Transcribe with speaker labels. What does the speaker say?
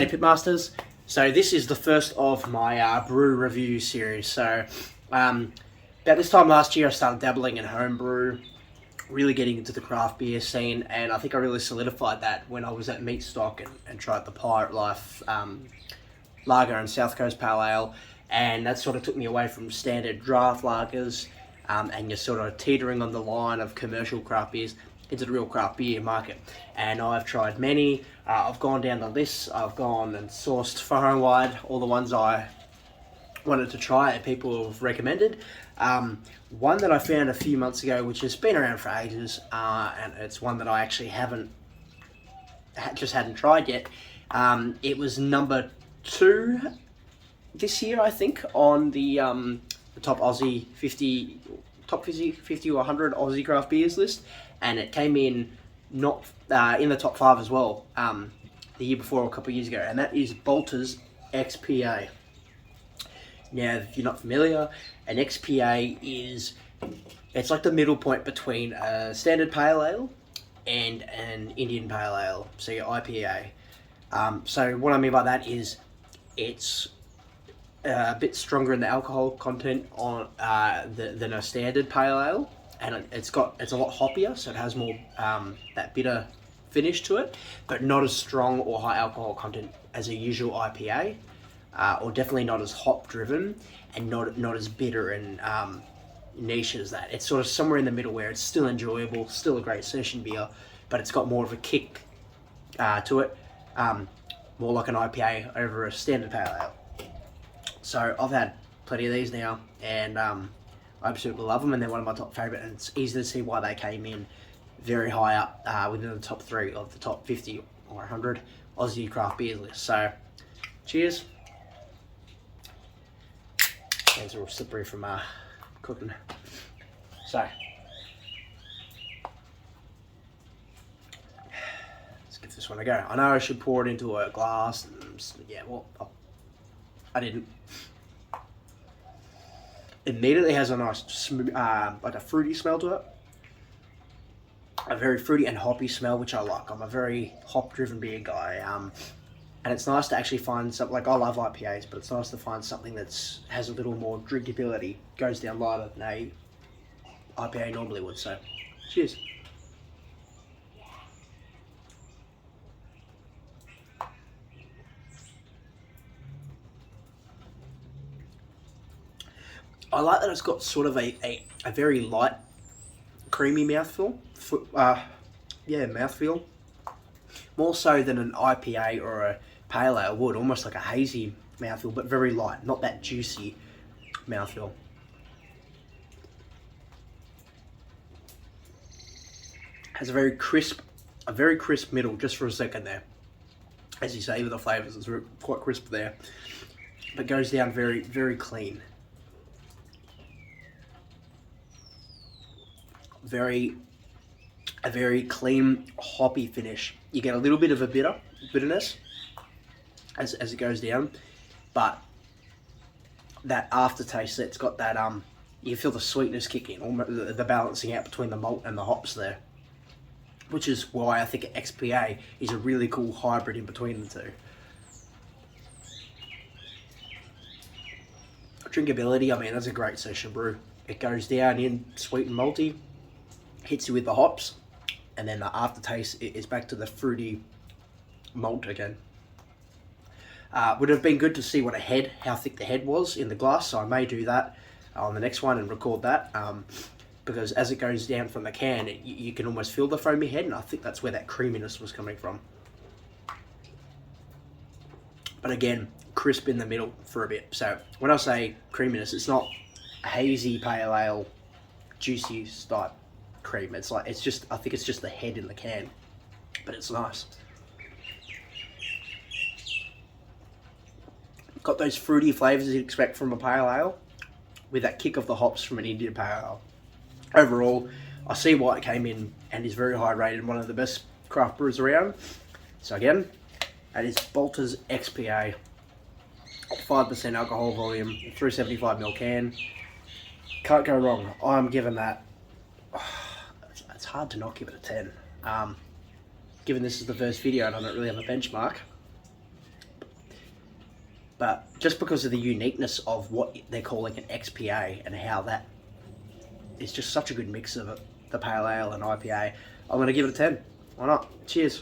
Speaker 1: G'day Pitmasters. So this is the first of my brew review series. So about this time last year I started dabbling in homebrew, really getting into the craft beer scene, and I think I really solidified that when I was at Meatstock and tried the Pirate Life lager and South Coast Pale Ale, and that sort of took me away from standard draft lagers and you're sort of teetering on the line of commercial craft beers into the real craft beer market. And I've tried many. I've gone down the list. I've gone and sourced far and wide all the ones I wanted to try and people have recommended. One that I found a few months ago, which has been around for ages, and it's one that I actually hadn't tried yet. It was number 2 this year, I think, on the top Aussie 50, top 50 or 100 Aussie craft beers list, and it came in not in the top 5 as well the year before, a couple of years ago, and that is Balter's XPA. Now, if you're not familiar, an XPA it's like the middle point between a standard pale ale and an Indian pale ale, so your IPA. So what I mean by that is it's a bit stronger in the alcohol content on than a standard pale ale, and it's a lot hoppier, so it has more that bitter finish to it, but not as strong or high alcohol content as a usual IPA, or definitely not as hop driven, and not as bitter and niche as that. It's sort of somewhere in the middle where it's still enjoyable, still a great session beer, but it's got more of a kick to it, more like an IPA over a standard pale ale. So I've had plenty of these now, and I absolutely love them, and they're one of my top favourite, and it's easy to see why they came in very high up within the top 3 of the top 50 or 100 Aussie craft beers list. So cheers. Hands are all slippery from cooking. So let's give this one a go. I know I should pour it into a glass, and yeah, well, I didn't. Immediately has a nice smooth, like a fruity smell to it. A very fruity and hoppy smell, which I like. I'm a very hop-driven beer guy, and it's nice to actually find something, like I love IPAs, but it's nice to find something that's has a little more drinkability, goes down lighter than a IPA normally would. So, cheers. I like that it's got sort of a very light, creamy mouthfeel. Mouthfeel. More so than an IPA or a pale ale would, almost like a hazy mouthfeel, but very light, not that juicy mouthfeel. Has a very crisp middle just for a second there. As you say, with the flavours, it's quite crisp there, but goes down very, very clean. A very clean, hoppy finish. You get a little bit of a bitterness as it goes down, but that aftertaste that's got that you feel the sweetness kick in, almost the balancing out between the malt and the hops there, which is why I think XPA is a really cool hybrid in between the two. Drinkability, I mean, that's a great session brew. It goes down in sweet and malty, hits you with the hops, and then the aftertaste is back to the fruity malt again. Would have been good to see how thick the head was in the glass, so I may do that on the next one and record that, because as it goes down from the can, you can almost feel the foamy head, and I think that's where that creaminess was coming from. But again, crisp in the middle for a bit. So when I say creaminess, it's not a hazy pale ale, juicy type cream. I think it's just the head in the can, but it's nice. Got those fruity flavours you'd expect from a pale ale, with that kick of the hops from an Indian pale ale. Overall, I see why it came in and is very high rated, one of the best craft brews around. So again, that is Balter's XPA, 5% alcohol volume, 375ml can. Can't go wrong. I'm giving that. It's hard to not give it a 10. Given this is the first video and I don't really have a benchmark, But just because of the uniqueness of what they're calling an XPA and how that is just such a good mix of it, the pale ale and IPA, I'm going to give it a 10. Why not? Cheers.